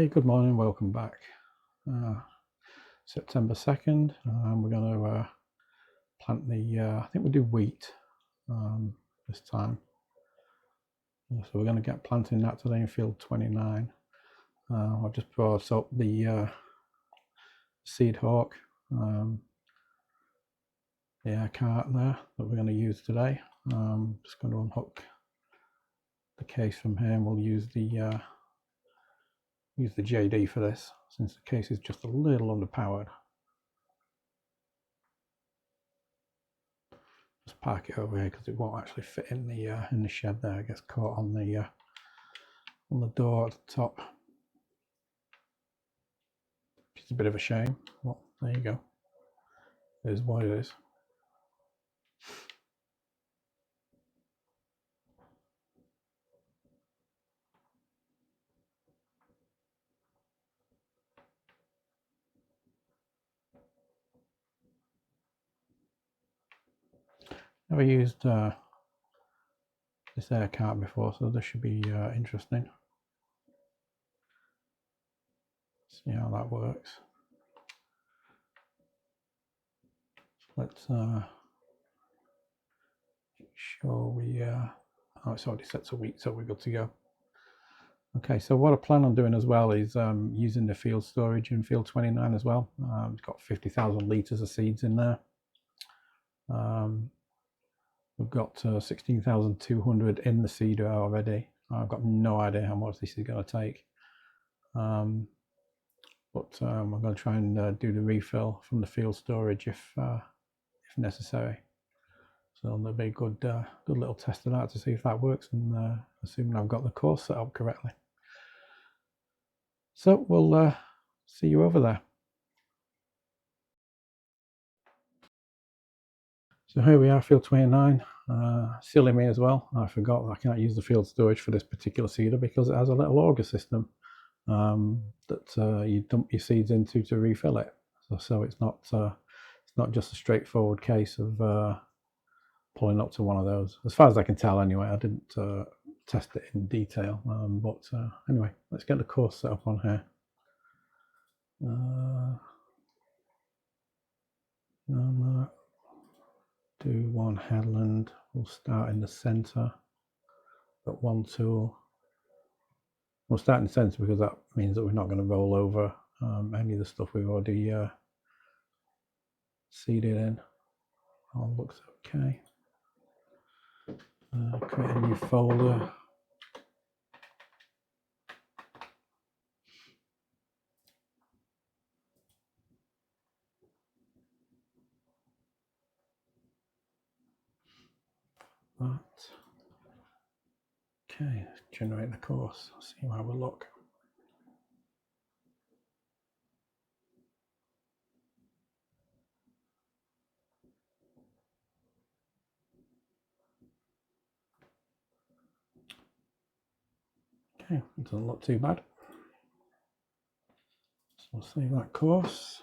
Okay, good morning, welcome back. September 2nd, we're going to plant the, I think we'll do wheat this time. So we're going to get planting that today in field 29. I've just brought up the seed hawk, the air cart there that we're going to use today. Just going to unhook the case from here, and we'll use the JD for this, since the case is just a little underpowered. Just park it over here because it won't actually fit in the shed there. It gets caught on the door at the top. It's a bit of a shame. Well, there you go. It is what it is. Never used this air cart before, so this should be interesting. See how that works. Let's make sure we oh, it's already set to wheat, so we're good to go. Okay, so what I plan on doing as well is using the field storage in field 29 as well. It's got 50,000 litres of seeds in there. We've got 16,200 in the seeder already. I've got no idea how much this is going to take. But I'm going to try and do the refill from the field storage if necessary. So there'll be a good little test of that to see if that works, and assuming I've got the course set up correctly. So we'll see you over there. So here we are, field 29. Silly me as well, I forgot that I can't use the field storage for this particular seeder because it has a little auger system that you dump your seeds into to refill it. So it's not just a straightforward case of pulling up to one of those. As far as I can tell anyway, I didn't test it in detail. But anyway, let's get the course set up on here. No. Do one headland. We'll start in the center. Got one tool. We'll start in the center because that means that we're not going to roll over any of the stuff we've already seeded in. All looks okay. Create a new folder. Okay, let's generate the course. See how we look. Okay, it doesn't look too bad. So we'll save that course.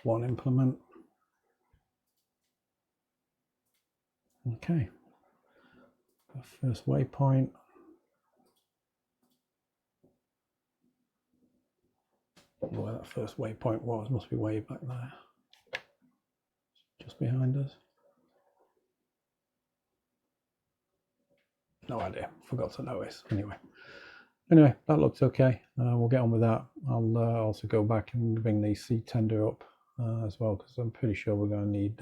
One implement. Okay, our first waypoint. I don't know where that first waypoint was, must be way back there. Just behind us. No idea, forgot to notice. Anyway, that looks okay. We'll get on with that. I'll also go back and bring the seed tender up as well, because I'm pretty sure we're going to need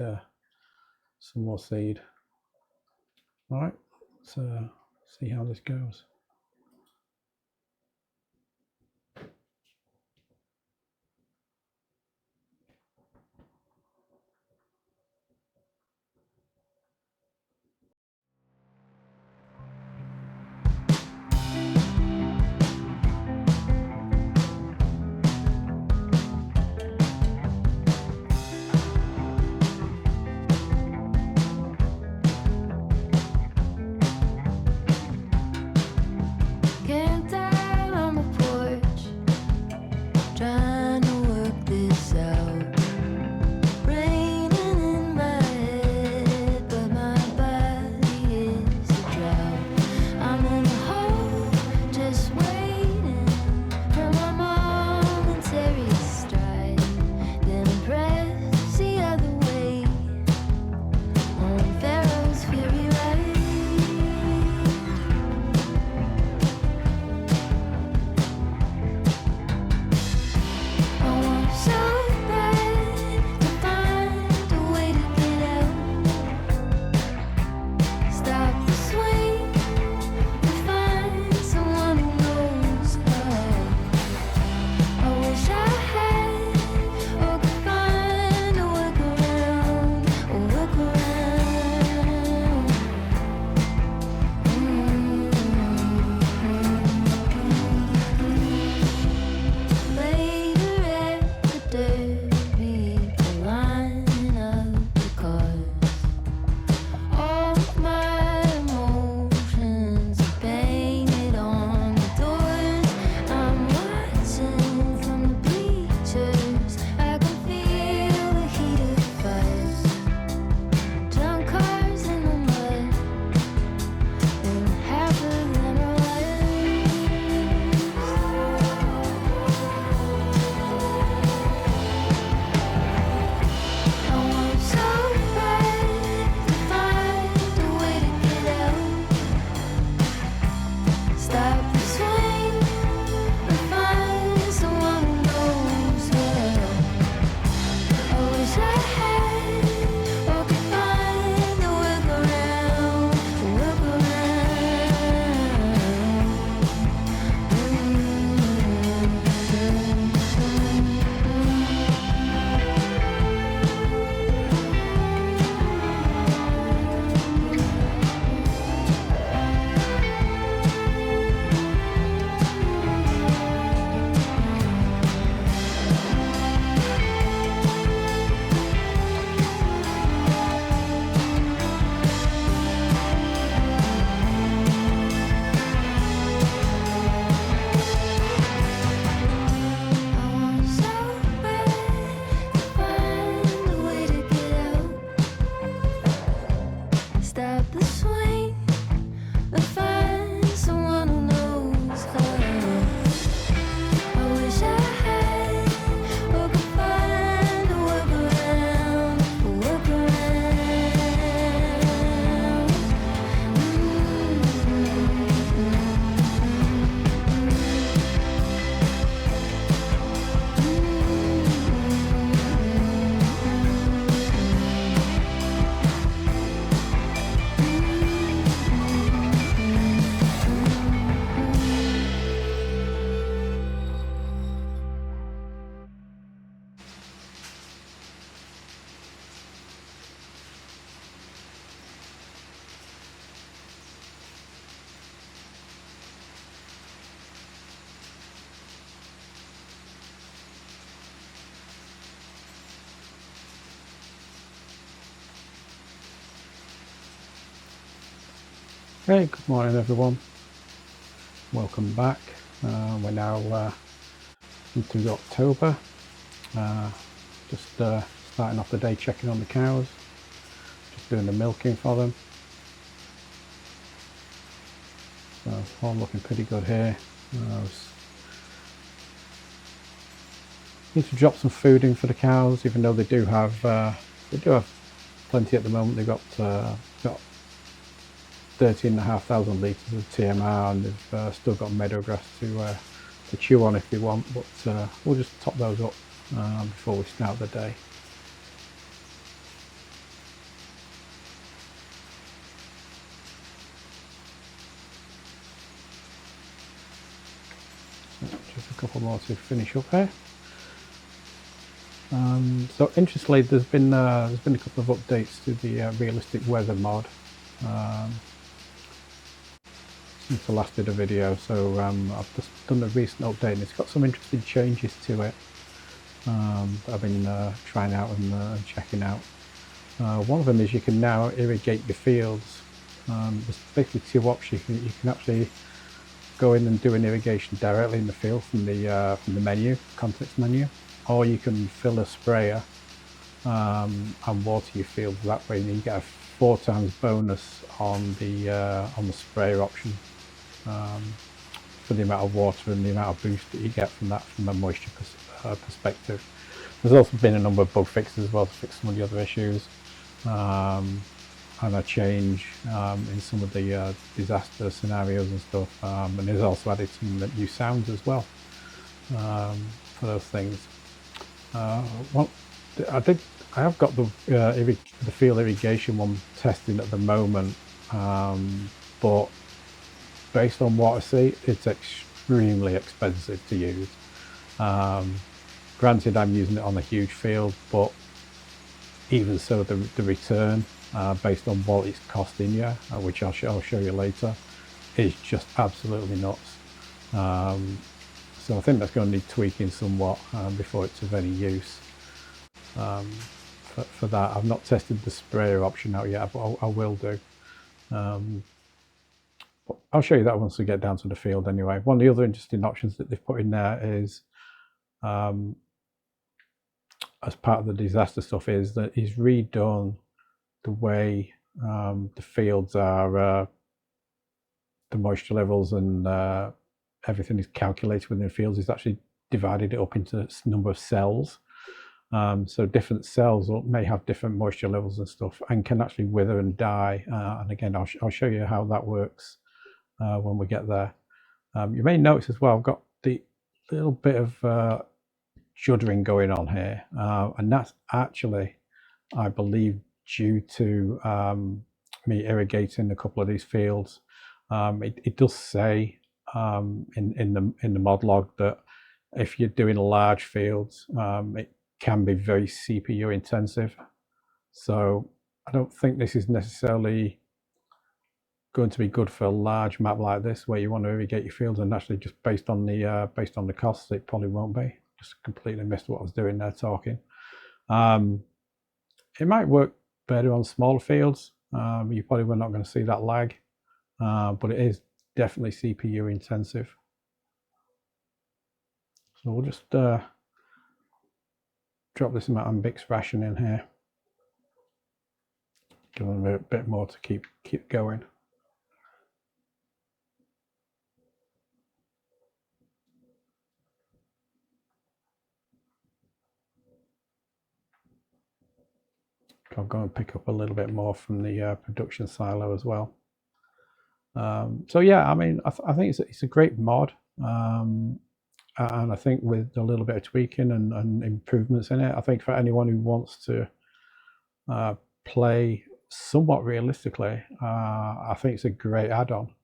some more seed. All right, let's see how this goes. Hey, good morning everyone. Welcome back. We're now into October. Just starting off the day checking on the cows, just doing the milking for them. So all looking pretty good here. Need to drop some food in for the cows, even though they do have plenty at the moment. They've got 13,500 litres of TMR, and they've still got meadow grass to chew on if they want, but we'll just top those up before we start the day. Just a couple more to finish up here. So interestingly, there's been a couple of updates to the realistic weather mod since I last did a video. So I've just done a recent update, and it's got some interesting changes to it that I've been trying out and checking out. One of them is you can now irrigate your fields. There's basically two options. You can actually go in and do an irrigation directly in the field from the menu, context menu, or you can fill a sprayer and water your fields that way, and you get a 4 times bonus on the sprayer option for the amount of water and the amount of boost that you get from that from a moisture perspective. There's also been a number of bug fixes as well to fix some of the other issues, and a change in some of the disaster scenarios and stuff, and there's also added some new sounds as well for those things. I have got the field irrigation one testing at the moment, but based on what I see, it's extremely expensive to use. Granted, I'm using it on a huge field, but even so, the return based on what it's costing you, which I'll show you later, is just absolutely nuts. So I think that's going to need tweaking somewhat before it's of any use. For that, I've not tested the sprayer option out yet, but I will do. But I'll show you that once we get down to the field anyway. One of the other interesting options that they've put in there is, as part of the disaster stuff, is that he's redone the way the fields are, the moisture levels and everything is calculated within the fields. He's actually divided it up into a number of cells. So different cells may have different moisture levels and stuff, and can actually wither and die. And again, I'll show you how that works when we get there. You may notice as well, I've got the little bit of juddering going on here, and that's actually, I believe, due to me irrigating a couple of these fields. It does say in the mod log that if you're doing large fields, it can be very CPU intensive. So I don't think this is necessarily going to be good for a large map like this, where you want to irrigate your fields, and actually just based on the costs, it probably won't be. Just completely missed what I was doing there talking. It might work better on smaller fields. You probably were not going to see that lag, but it is definitely CPU intensive. So we'll just drop this amount of mixed ration in here, give them a bit more to keep going. I'll go and pick up a little bit more from the production silo as well. So yeah, I mean, I think it's a great mod, and I think with a little bit of tweaking and improvements in it, I think for anyone who wants to play somewhat realistically, I think it's a great add-on.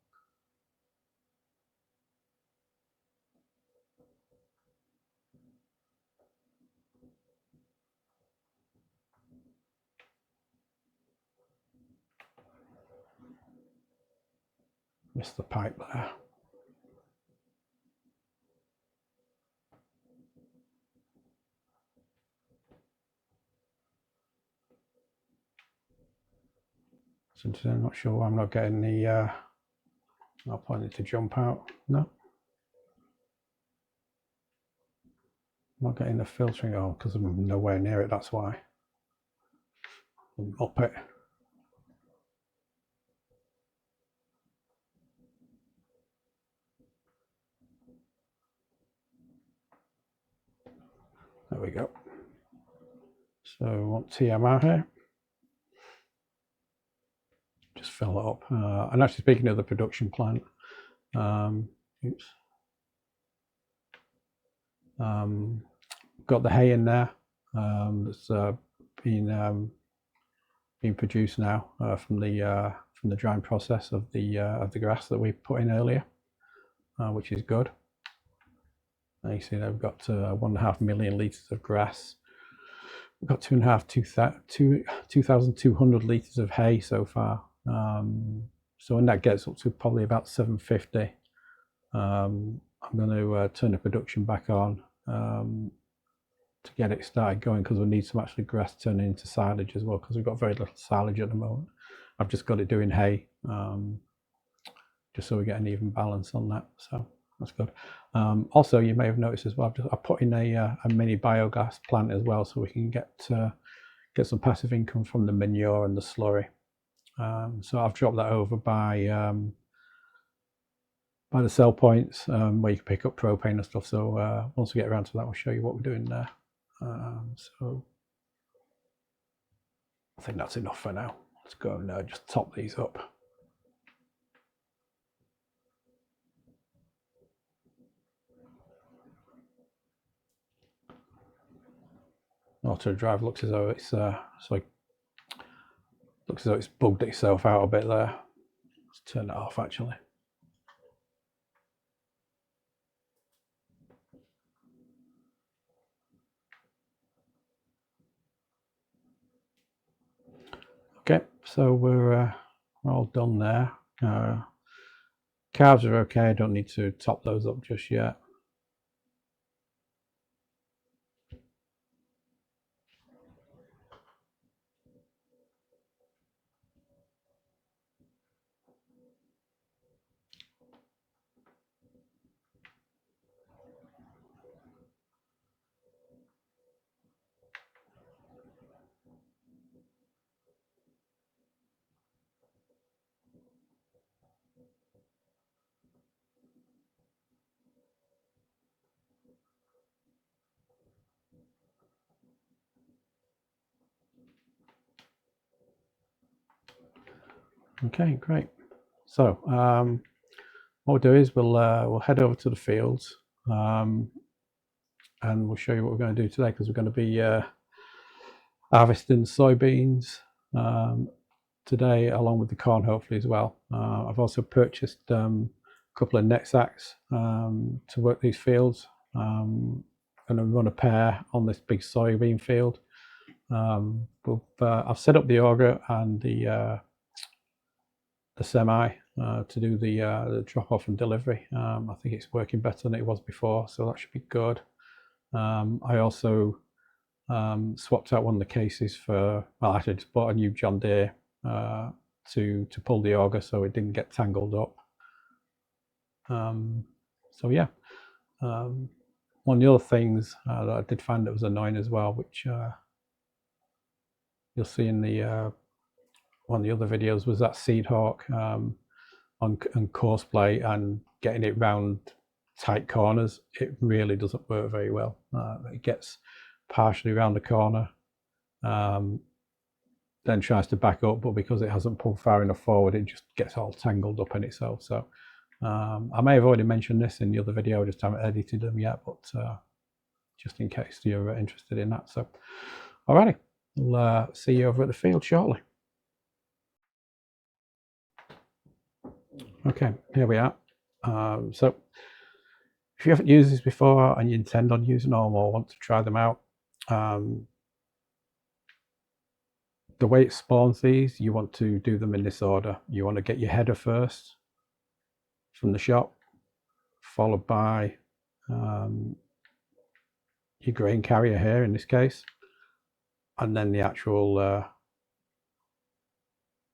Missed the pipe there. So I'm not sure why I'm not getting the I'll point it to jump out. No. I'm not getting the filtering on because I'm nowhere near it, that's why. Up it. There we go. So we want TMR here. Just fill it up. And actually, speaking of the production plant, oops. Got the hay in there. That's being produced now from the drying process of the grass that we put in earlier, which is good. You see that we've got 1.5 million litres of grass. We've got 2,200 litres of hay so far. So when that gets up to probably about 750, I'm going to turn the production back on to get it started going, because we need some actually grass turning into silage as well, because we've got very little silage at the moment. I've just got it doing hay, just so we get an even balance on that. So that's good. Also, you may have noticed as well, I put in a mini biogas plant as well, so we can get some passive income from the manure and the slurry. So I've dropped that over by the sell points, where you can pick up propane and stuff. So once we get around to that, I'll show you what we're doing there. So I think that's enough for now. Let's go and just top these up. Auto drive looks as though it's bugged itself out a bit there. Let's turn it off actually. Okay, so we're all done there. Calves are okay. I don't need to top those up just yet. Okay, great. So what we'll do is we'll head over to the fields, and we'll show you what we're going to do today, because we're going to be harvesting soybeans today, along with the corn hopefully as well. I've also purchased a couple of NEXATs to work these fields. I'm going to run a pair on this big soybean field. I've set up the auger and the semi to do the drop off and delivery. I think it's working better than it was before, so that should be good. I also swapped out one of the cases for, well, actually just bought a new John Deere to pull the auger so it didn't get tangled up. So yeah, one of the other things that I did find that was annoying as well, which you'll see in the one of the other videos, was that seed hawk on course play and getting it round tight corners. It really doesn't work very well. It gets partially around the corner, then tries to back up, but because it hasn't pulled far enough forward, it just gets all tangled up in itself. So I may have already mentioned this in the other video, I just haven't edited them yet, but just in case you're interested in that. So alrighty, we'll see you over at the field shortly. Okay, here we are. So if you haven't used this before and you intend on using them or want to try them out, the way it spawns these, you want to do them in this order. You want to get your header first from the shop, followed by your grain carrier here in this case, and then the actual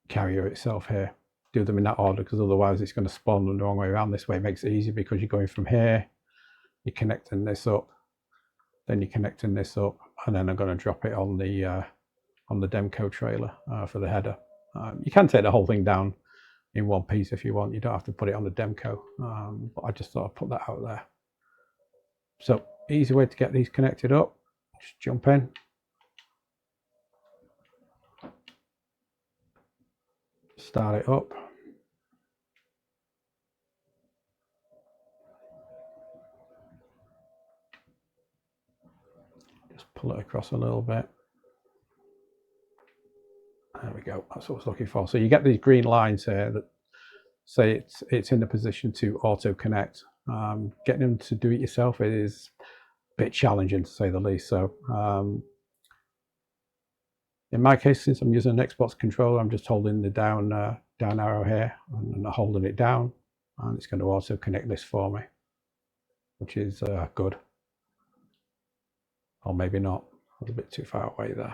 carrier itself here. do them in that order, because otherwise it's going to spawn them the wrong way around. This way it makes it easy, because you're going from here, you're connecting this up, then you're connecting this up, and then I'm going to drop it on the Demco trailer for the header. You can take the whole thing down in one piece if you want. You don't have to put it on the Demco, but I just thought I'd put that out there. So easy way to get these connected up, just jump in, start it up, just pull it across a little bit. There we go, that's what I was looking for. So you get these green lines here that say it's in the position to auto connect. Getting them to do it yourself, it is a bit challenging to say the least. So in my case, since I'm using an Xbox controller, I'm just holding the down arrow here and holding it down, and it's going to auto connect this for me, which is good. Or maybe not, I was a bit too far away there.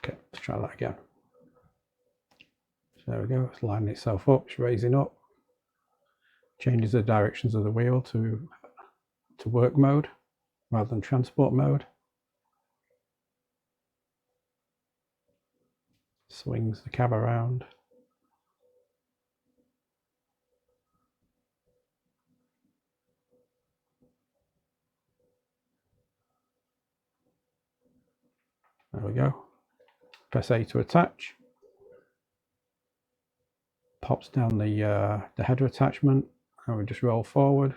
Okay, let's try that again. So there we go, it's lining itself up, it's raising up, changes the directions of the wheel to work mode rather than transport mode. Swings the cab around. There we go. Press A to attach. Pops down the header attachment, and we just roll forward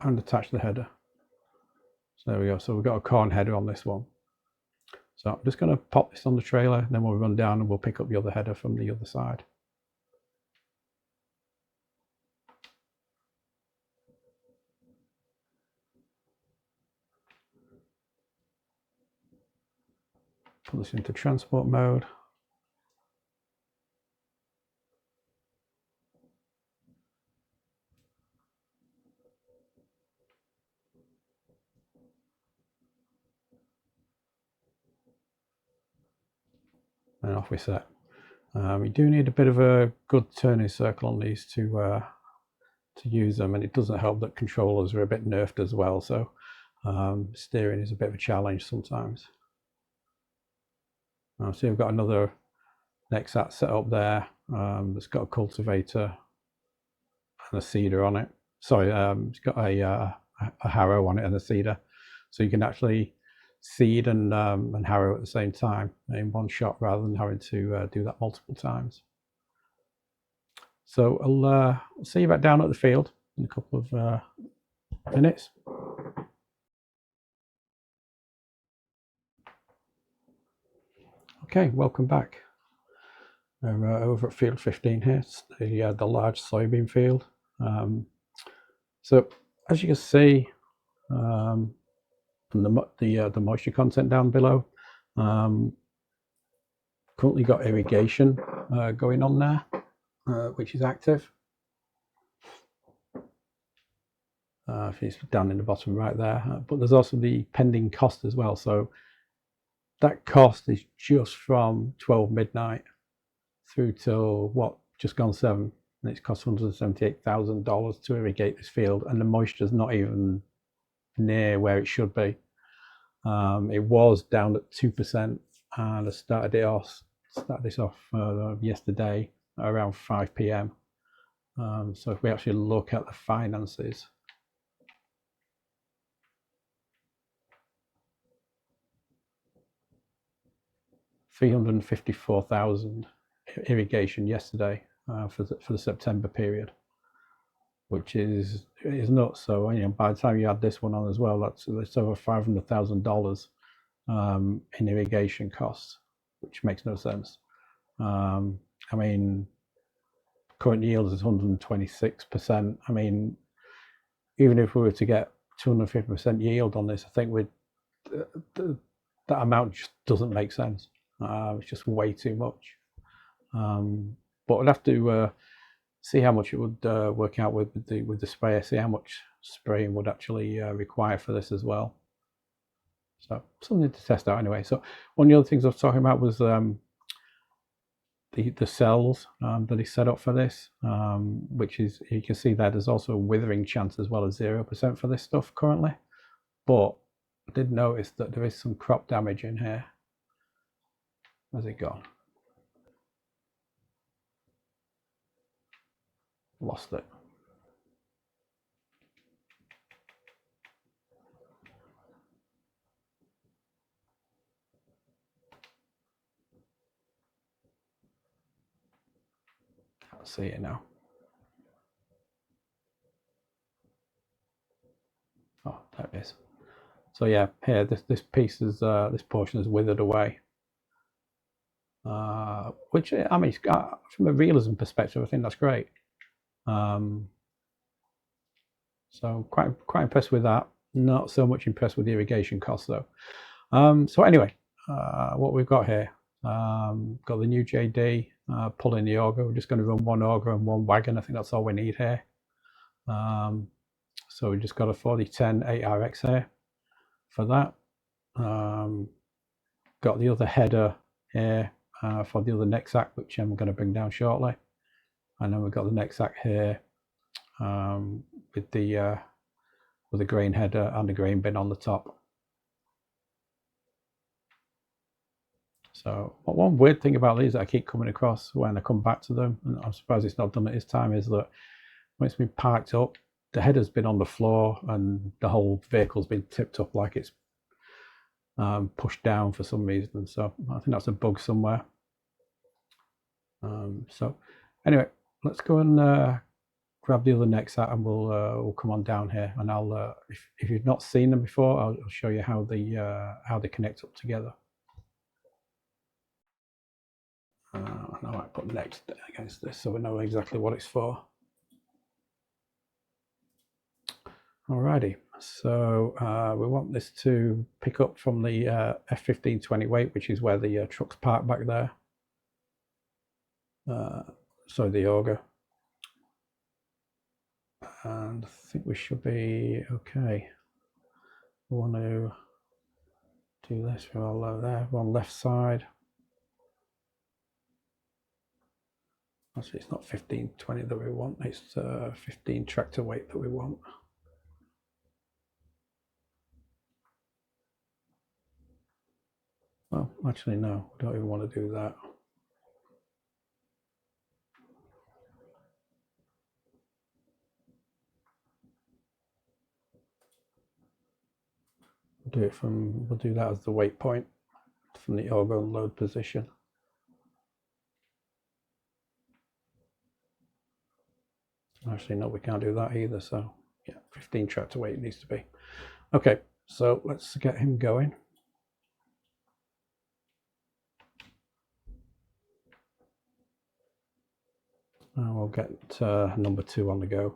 and attach the header. So there we go. So we've got a corn header on this one. So I'm just going to pop this on the trailer, then we'll run down and we'll pick up the other header from the other side. Put this into transport mode. And off we set. You do need a bit of a good turning circle on these to use them, and it doesn't help that controllers are a bit nerfed as well, so steering is a bit of a challenge sometimes. So we've got another NEXAT setup there that's got a cultivator and a seeder on it. Sorry, it's got a harrow on it and a seeder, so you can actually seed and harrow at the same time in one shot rather than having to do that multiple times. So I'll see you back down at the field in a couple of minutes. Okay, welcome back. We're over at field 15 here. It's the large soybean field. So as you can see from the moisture content down below, currently got irrigation going on there, which is active. If it's down in the bottom right there, but there's also the pending cost as well. So that cost is just from 12 midnight through till what, just gone 7, and it's cost $178,000 to irrigate this field, and the moisture's not even near where it should be. It was down at 2%, and I started this off yesterday around 5 p.m. So if we actually look at the finances, $354,000 irrigation yesterday for the September period, which is nuts. So by the time you add this one on as well, that's over $500,000 in irrigation costs, which makes no sense. I mean, current yield is 126%. I mean, even if we were to get 250% yield on this, I think that amount just doesn't make sense. It's just way too much. But I'd have to see how much it would work out with the sprayer, see how much spraying would actually require for this as well. So something to test out anyway. So one of the other things I was talking about was the cells that he set up for this, which is, you can see that there's also a withering chance as well as 0% for this stuff currently. But I did notice that there is some crop damage in here. Where's it gone? Lost it. Can't see it now. Oh, there it is. So yeah, here this piece is this portion is withered away, which, I mean, from a realism perspective, I think that's great. So quite impressed with that. Not so much impressed with the irrigation costs though. So anyway, what we've got here, got the new JD pulling the auger. We're just going to run one auger and one wagon. I think that's all we need here. So we just got a 4010 8RX here for that. Got the other header here for the other NEXAT, which I'm going to bring down shortly. And then we've got the NEXAT here with the grain header and the grain bin on the top. So one weird thing about these that I keep coming across when I come back to them, and I'm surprised it's not done at this time, is that when it's been parked up, the header's been on the floor and the whole vehicle's been tipped up like it's pushed down for some reason. So I think that's a bug somewhere. So anyway, let's go and grab the other NEXAT and we'll come on down here, and I'll if you've not seen them before, I'll show you how they connect up together. And I might put next against this so we know exactly what it's for. Alrighty, so we want this to pick up from the F1520 weight, which is where the truck's parked back there. So the auger. And I think we should be okay. We want to do this for all there, one left side. Actually, it's not 1520 that we want, it's 15 tractor weight that we want. Well, actually, no, we don't even want to do that. We'll do that as the weight point from the auger and load position. Actually, no, we can't do that either. So yeah, 15 tractor weight it needs to be. Okay, so let's get him going. And we'll get number 2 on the go.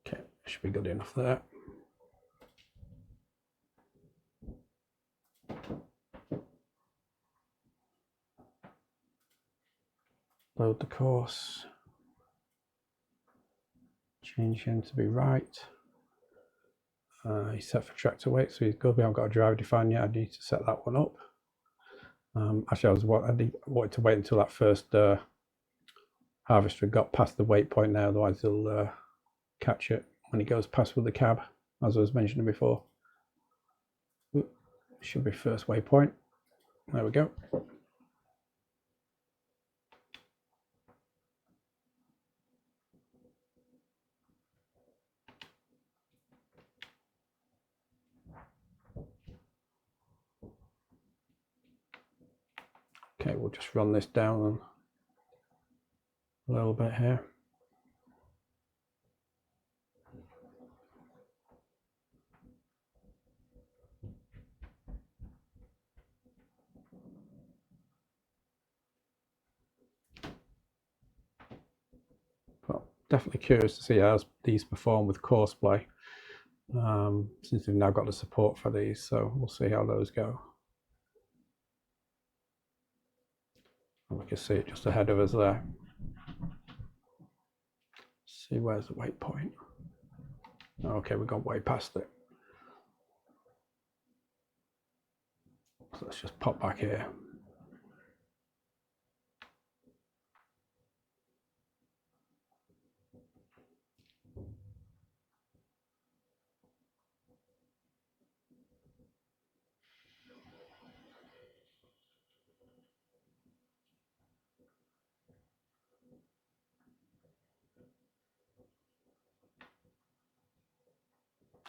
Okay, should be good enough there. Load the course. Change him to be right. He's set for tractor weight, so he's good. We haven't got a driver defined yet. I need to set that one up. Actually, I wanted to wait until that first harvester got past the weight point now, otherwise he'll catch it when he goes past with the cab, as I was mentioning before. Should be first waypoint. There we go. Okay, we'll just run this down a little bit here. definitely curious to see how these perform with courseplay, since we've now got the support for these, so we'll see how those go. And we can see it just ahead of us there. See, where's the waypoint? Okay, we've gone way past it. So let's just pop back here.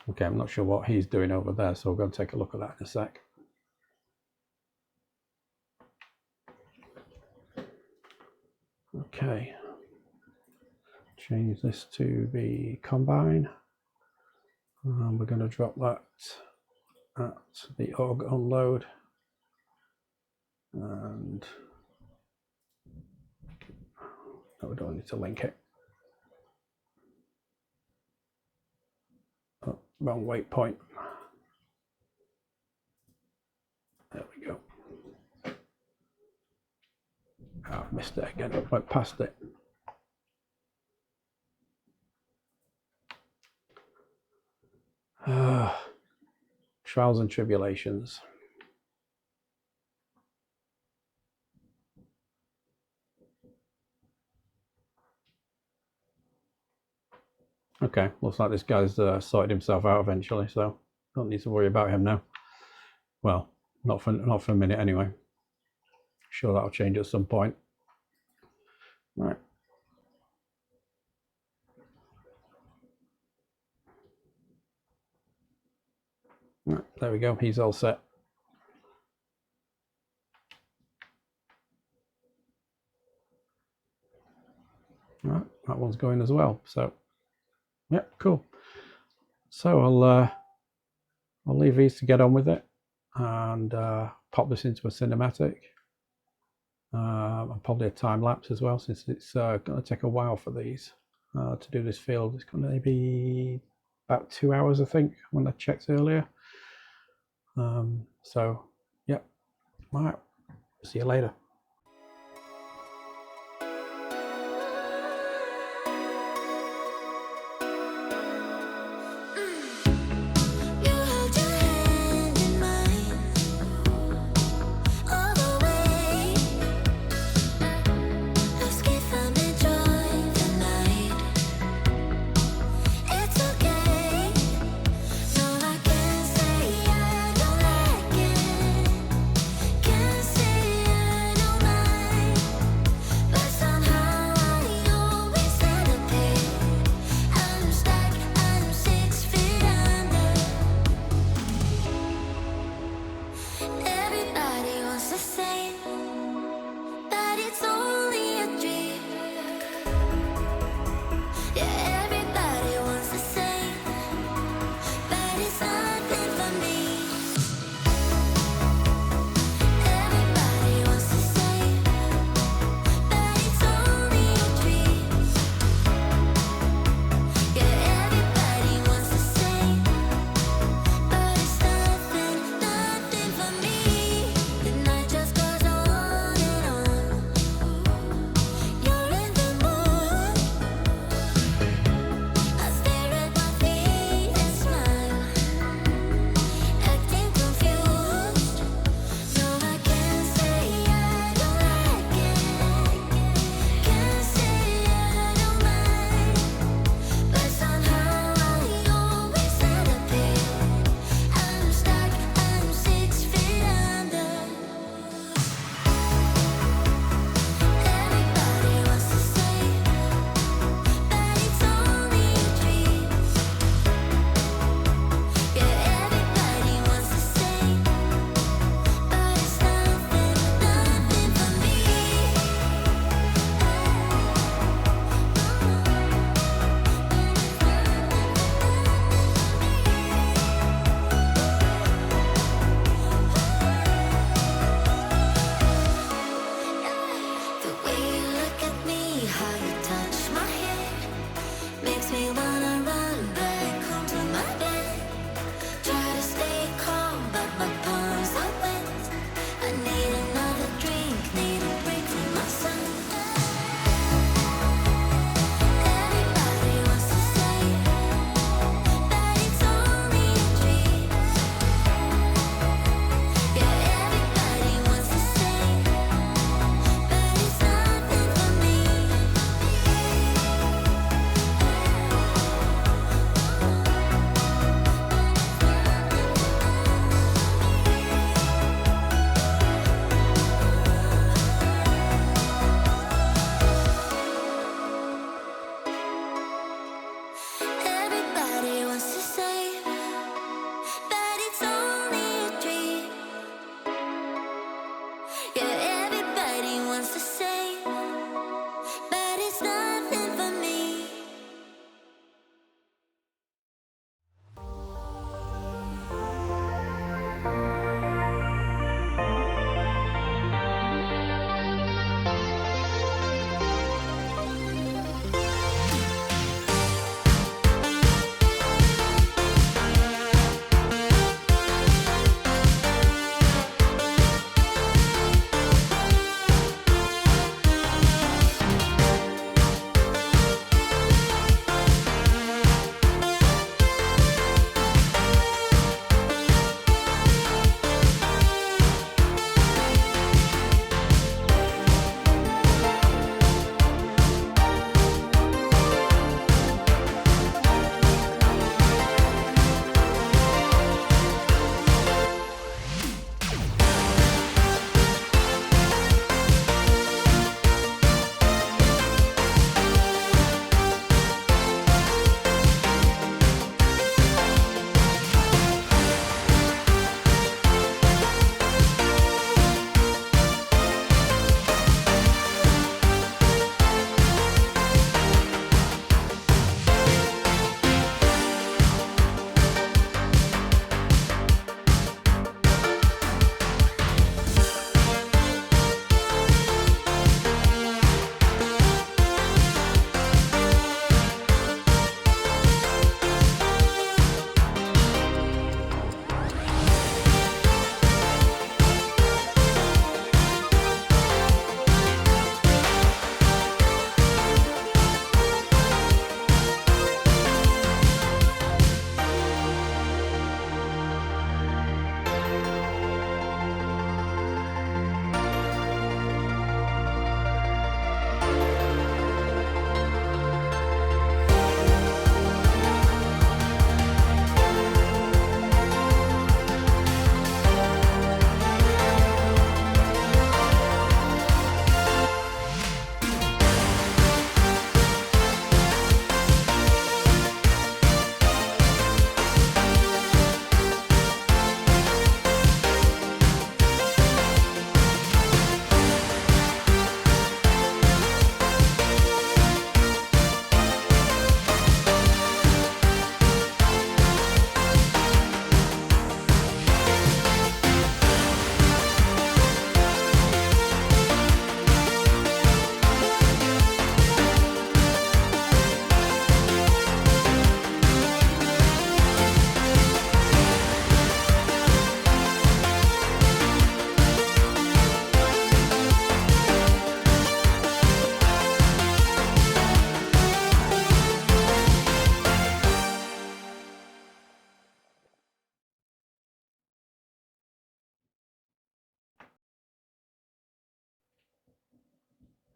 Okay, I'm not sure what he's doing over there, so we're going to take a look at that in a sec. Okay, change this to the combine. We're going to drop that at the AUG unload, and no, we don't need to link it. Oh, wrong waypoint. There we go. Oh, I've missed it again. I went past it. Trials and tribulations. Okay, looks like this guy's sorted himself out eventually, so don't need to worry about him now. Well, not for a minute anyway. Sure, that'll change at some point. Right. Right, there we go. He's all set. Right, that one's going as well. So, yeah, cool. So I'll leave these to get on with it, and pop this into a cinematic. And probably a time lapse as well, since it's going to take a while for these to do this field. It's going to be about 2 hours, I think, when I checked earlier. So, yeah. All right. See you later. Can't say I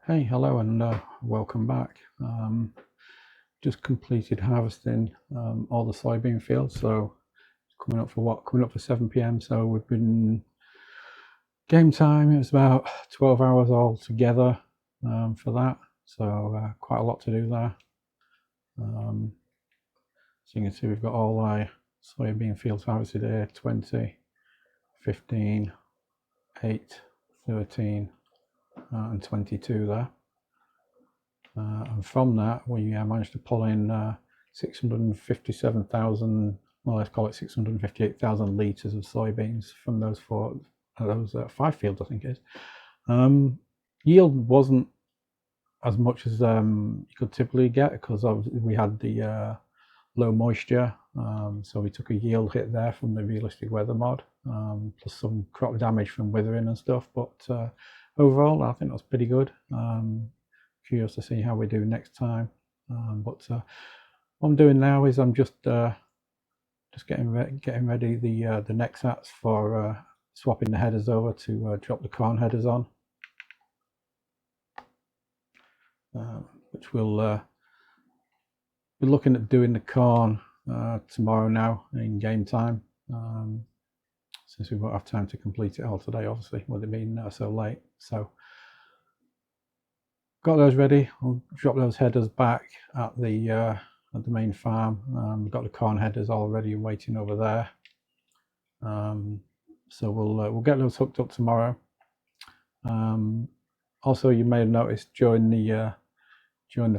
Hey, hello, and welcome back. Just completed harvesting all the soybean fields, so coming up for 7 p.m. So we've been game time. It was about 12 hours all together for that, so quite a lot to do there. So you can see we've got all our soybean fields harvested here: 20, 15, 8, 13, and 22 there. And from that, we managed to pull in 657,000, well, let's call it 658,000 litres of soybeans from those 5 fields, I think it is. Yield wasn't as much as you could typically get because we had the low moisture, so we took a yield hit there from the realistic weather mod, plus some crop damage from withering and stuff. But overall, I think that's pretty good. Curious to see how we do next time. But what I'm doing now is I'm just getting ready the NEXATs for swapping the headers over to drop the corn headers on, which we'll be looking at doing the corn tomorrow now in game time, since we won't have time to complete it all today, obviously, with it being so late. So got those ready. I'll drop those headers back at the main farm. We've got the corn headers all ready and waiting over there. So we'll get those hooked up tomorrow. Also, you may have noticed during the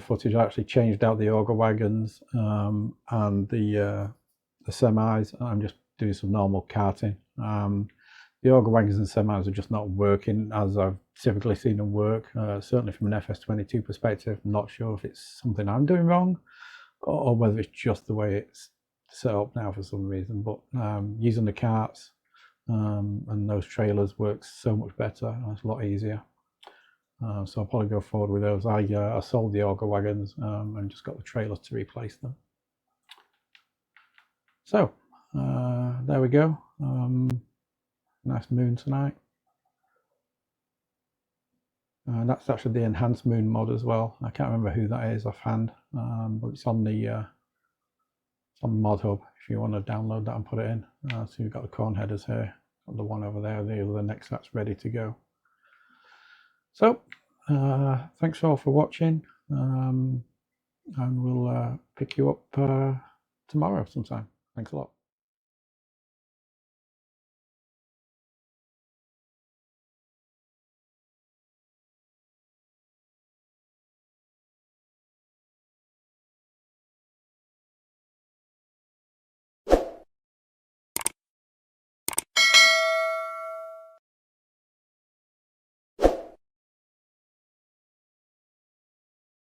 footage, I actually changed out the auger wagons and the semis. I'm just doing some normal carting. The auger wagons and semis are just not working as I've typically seen them work. Certainly from an FS22 perspective, I'm not sure if it's something I'm doing wrong or whether it's just the way it's set up now for some reason. But using the carts and those trailers works so much better and it's a lot easier. So I'll probably go forward with those. I sold the auger wagons and just got the trailers to replace them. So there we go. Nice moon tonight. That's actually the enhanced moon mod as well. I can't remember who that is offhand, but it's on the mod hub if you want to download that and put it in. So you've got the corn headers here, got the one over there, the other next that's ready to go. So thanks all for watching, and we'll pick you up tomorrow sometime. Thanks a lot.